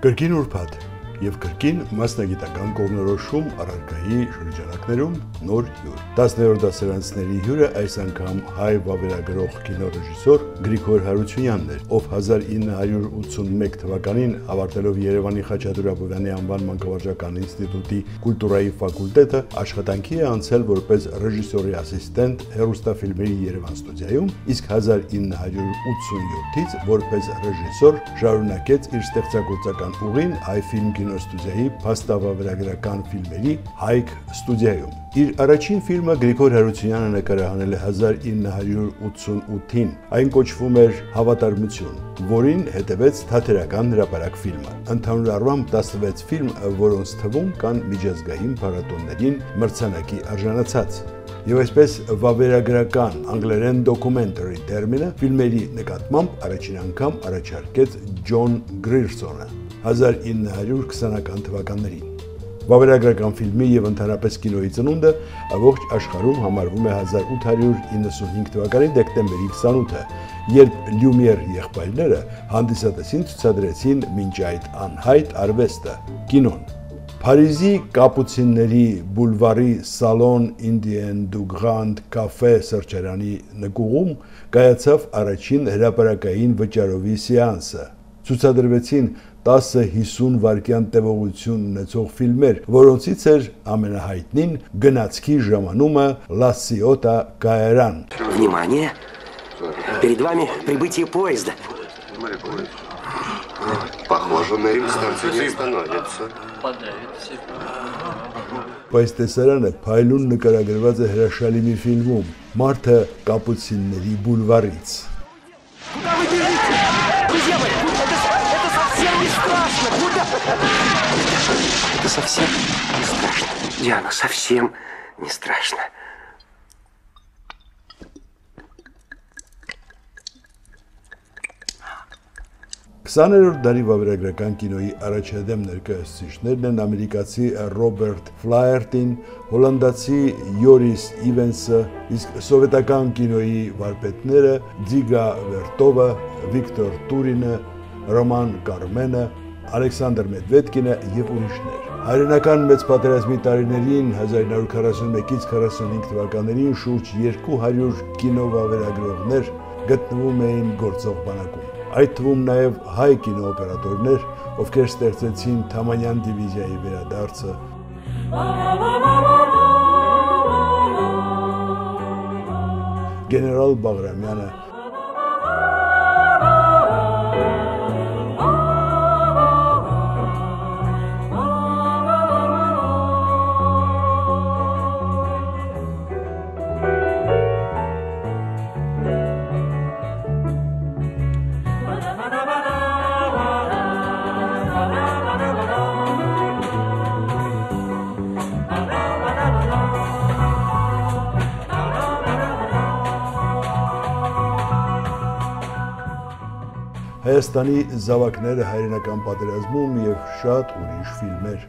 Կրկին ուրբաթ եւ կրկին մասնագիտական կողմնորոշում առարկայի շրջանակներում նոր հյուր։ 10-րդ դասարանցիների հյուրը այս անգամ հայ վավերագրող կինոռեժիսոր Գրիգոր Հարությունյանն էր, ով 1981 թվականին ավարտելով Երևանի Խաչատուր Աբովյանի անվան մանկավարժական ինստիտուտի կուլտուրայի ֆակուլտետը աշխատանքի է անցել որպես ռեժիսորի ասիստենտ հեռուստաֆիլմերի Երևան ստուդիայում, իսկ 1987-ից որպես ռեժիսոր շարունակեց իր ստեղծագործական ուղին հայ ֆիլմ կինոստուդիայի փաստավավերագրական ֆիլմերի Հայք ստուդիայում։ Իր առաջին ֆիլմը Գրիգոր Հարությունյանը նկարահանել է 1988-ին, այն կոչվում էր Հավատարմություն, որին հետևեց Թատերական հրապարակ ֆիլմը։ Ընդհանուր առմամբ 16 ֆիլմ, որոնց թվում կան միջազգային փառատոներին մրցանակի արժանացած։ Եվ այսպես վավերագրական անգլերեն documentary տերմինը ֆիլմերի նկատմամբ առաջին անգամ առաջարկեց Ջոն Գրիրսոնը 1920-ական թվականներին։ Վավերագրական ֆիլմի եւ ընդհանրապես կինոյի ծնունդը ողջ աշխարհում համարվում է 1895 թվականի դեկտեմբերի 28-ը, երբ Լյումիեր եղբայրները հանդիսատեսին ցուցադրեցին մինչ այդ անհայտ արվեստը՝ կինոն։ Փարիզի կապուցինների բուլվարի Salon Indien du Grand Café սրճարանի նկուղում կայացավ առաջին հրապարակային վճարովի սեանսը։ Ցուցադրվեցին 10-50 վայրկյան տևողություն ունեցող ֆիլմեր, որոնցից էր ամենահայտնին Գնացքի ժամանումը La Ciotat կայարան։ Внимание! Перед вами прибытие поезда. Похоже, на станции не остановится. Բայց տեսարանը փայլուն նկարագրված է հրաշալի մի ֆիլմում՝ Մարդը կապուցինների բուլվարից։ Куда вы бежите? Друзья мои, это совсем не страшно. Куда? Это совсем не страшно. Диана, совсем не страшно. 20-րդ դարի վավերագրական կինոյի առաջադեմ ներկայացուցիչներն են ամերիկացի Ռոբերտ Ֆլայերտին, հոլանդացի Յորիս Իվենսը, իսկ սովետական կինոյի վարպետները Ձիգա Վերտովը, Վիկտոր Տուրինը, Ռոման Կարմենը, Ալեքսանդր Մեդվեդկինը եւ ուրիշներ։ Հայրենական մեծ պատերազմի տարիներին 1941-ից 45 թվականներին շուրջ 200 կինովավերագրողներ գտնվում էին գործող բանակում։ Այդ թվում նաև հայ կինոօպերատորներ, ովքեր ստեղծեցին Թամանյան դիվիզիայի վերադարձը, Գեներալ Բաղրամյանը, Հայաստանի զավակները հայրենական պատերազմում եւ շատ ուրիշ ֆիլմեր,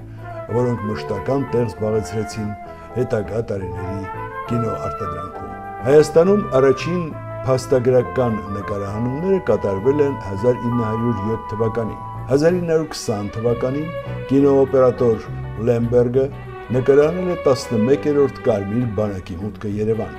որոնք մշտական տեղ զբաղեցրեցին հետագա տարիների կինոարտադրանքում։ Հայաստանում առաջին փաստագրական նկարահանումները կատարվել են 1907 թվականին։ 1920 թվականին կինոօպերատոր Լեմբերգը նկարահանել է 11-րդ Կարմիր բանակի մուտքը Երևան։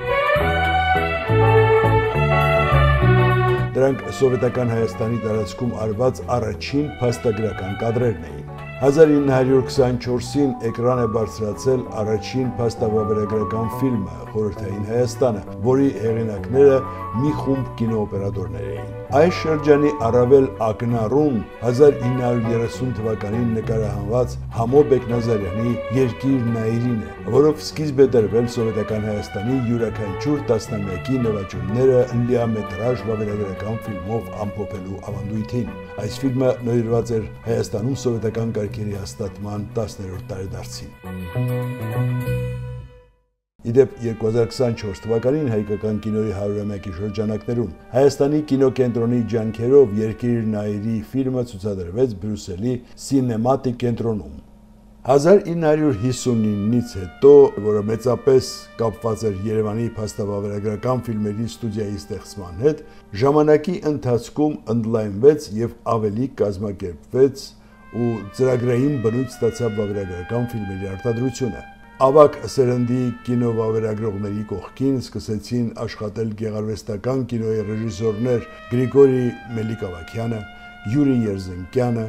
Դրանք սովետական Հայաստանի տարածքում արված առաջին փաստագրական կադրերն էին։ 1924-ին էկրան է բարձրացել առաջին փաստավավերագրական ֆիլմը Խորհրդային Հայաստանը, որի հեղինակները մի խումբ կինոօպերատորներ էին։ Այս շրջանի առավել ակնառուն 1930 թվականին նկարահանված Համո Բեկնազարյանի Երկիր Նայիրին է, որով սկիզբ է դրվել սովետական Հայաստանի յուրաքանչյուր տասնամյակի նվաճումները լիամետրաժ վավերագրական ֆիլմով ամփոփելու ավանդույթին։ Այս ֆիլմը նվիրված էր Հայաստանում սովետական կարգերի հաստատման 10-րդ տարեդարձին։ Իդեպ 2024 թվականին հայկական կինոյի 100-ամյակի շրջանակներում Հայաստանի կինոկենտրոնի ջանքերով Երկիր Նայիրի ֆիլմը ցուցադրվեց Բրյուսելի Սինեմատիկ կենտրոնում։ 1959-ից հետո, որը մեծապես կապված էր Երևանի փաստավավերագրական ֆիլմերի ստուդիայի ստեղծման հետ, ժամանակի ընթացքում ընդլայնվեց եւ ավելի կազմակերպվեց ու ծրագրային բնույթ ստացավ վավերագրական ֆիլմերի արտադրությունը։ Ավագ սերնդի կինովավերագրողների կողքին սկսեցին աշխատել գեղարվեստական կինոյի ռեժիսորներ Գրիգորի Մելիք-Ավագյանը, Յուրի Երզենկյանը,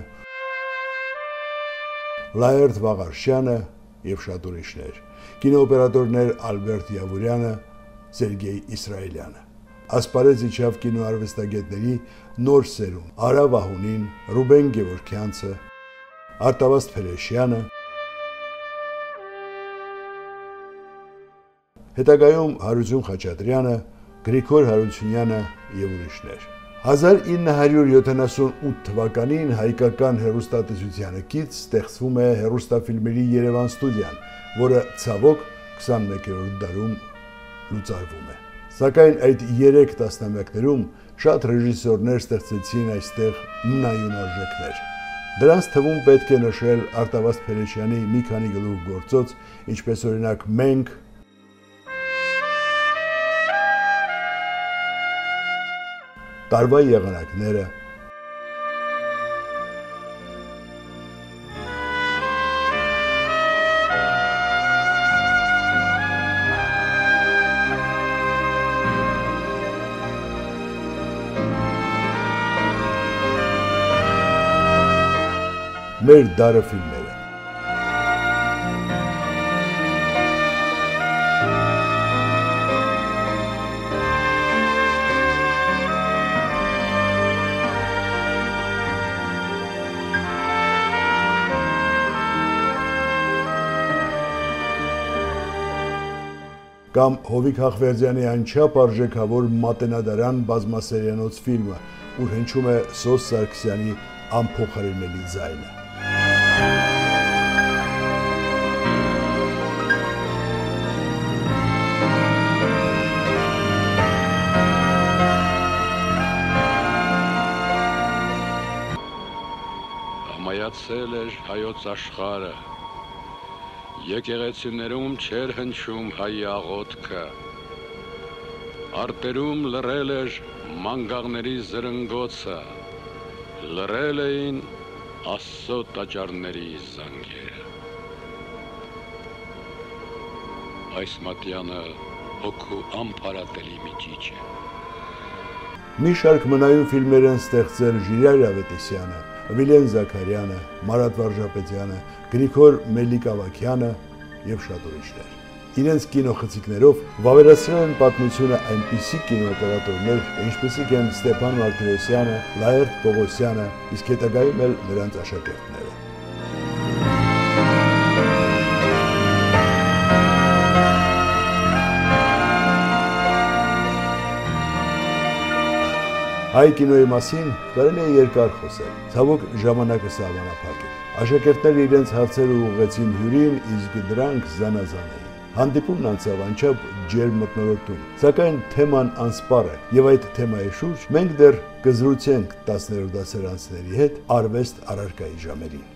Լաերտ Վաղարշյանը եւ շատ ուրիշներ, կինոօպերատորներ Ալբերտ Յավուրյանը, Սերգեյ Իսրայելյանը։ Ասպարեզ իջավ կինոարվեստագետների նոր սերունդ՝ Արա Վահունին, Ռուբեն Գևորգյանցը, Արտավազդ Փելեշյանը, հետագայում Հարություն Խաչատրյանը, Գրիգոր Հարությունյանը եւ ուրիշներ։ 1978 թվականին հայկական հեռուստատեսությանը կից ստեղծվում է հեռուստաֆիլմերի Երևան ստուդիան, որը ցավոք 21-րդ դարում լուծարվում է։ Սակայն այդ 3 տասնամյակներում շատ ռեժիսորներ ստեղծեցին այստեղ մնայուն արժեքներ։ Դրանց թվում պետք է նշել Արտավազդ Փելեշյանի մի քանի գլուխ գործոց, ինչպես օրինակ «Մենք», «Տարվա եղանակները», «Մեր դարը» ֆիլմերը։ Կամ Հովիկ Հախվերդյանի անչափ արժեքավոր Մատենադարան բազմասերիանոց ֆիլմը, ուր հնչում է Սոս Սարգսյանի անփոխարինելի ձայնը։ Ամայացել էր հայոց աշխարհը, եկեղեցիներում չէր հնչում հայի աղոթքը, արտերում լռել էր մանգաղների զրնգոցը, լռել էին Աստծո տաճարների զանգերը։ Այս մատյանը հոգու անփարատելի միջիչ է։ Մի շարք մնայուն ֆիլմեր են ստեղծել Ժիրայր Ավետիսյանը, Վիլեն Զաքարյանը, Մարատ Վարժապետյանը, Գրիգոր Մելիք-Ավագյանը եւ շատ ուրիշներ։ Իրենց կինոխցիկներով վավերացրել են պատմությունը այնպիսի կինոօպերատորներ, ինչպիսիք են Ստեփան Մարտիրոսյանը, Լաերտ Պողոսյանը, իսկ հետագայում էլ նրանց աշակերտները։ Հայ կինոյի մասին կարելի է երկար խոսել, ցավոք ժամանակը սահմանափակ է։ Աշակերտները իրենց հարցերը ուղղեցին հյուրին, իսկ դրանք զանազան էին։ Հանդիպումն անցավ անչափ ջերմ մթնոլորտում, սակայն թեման անսպառ է, եւ այդ թեմայի շուրջ մենք դեռ կզրուցենք 10-րդ դասարանցիների հետ արվեստ առարկայի ժամերին։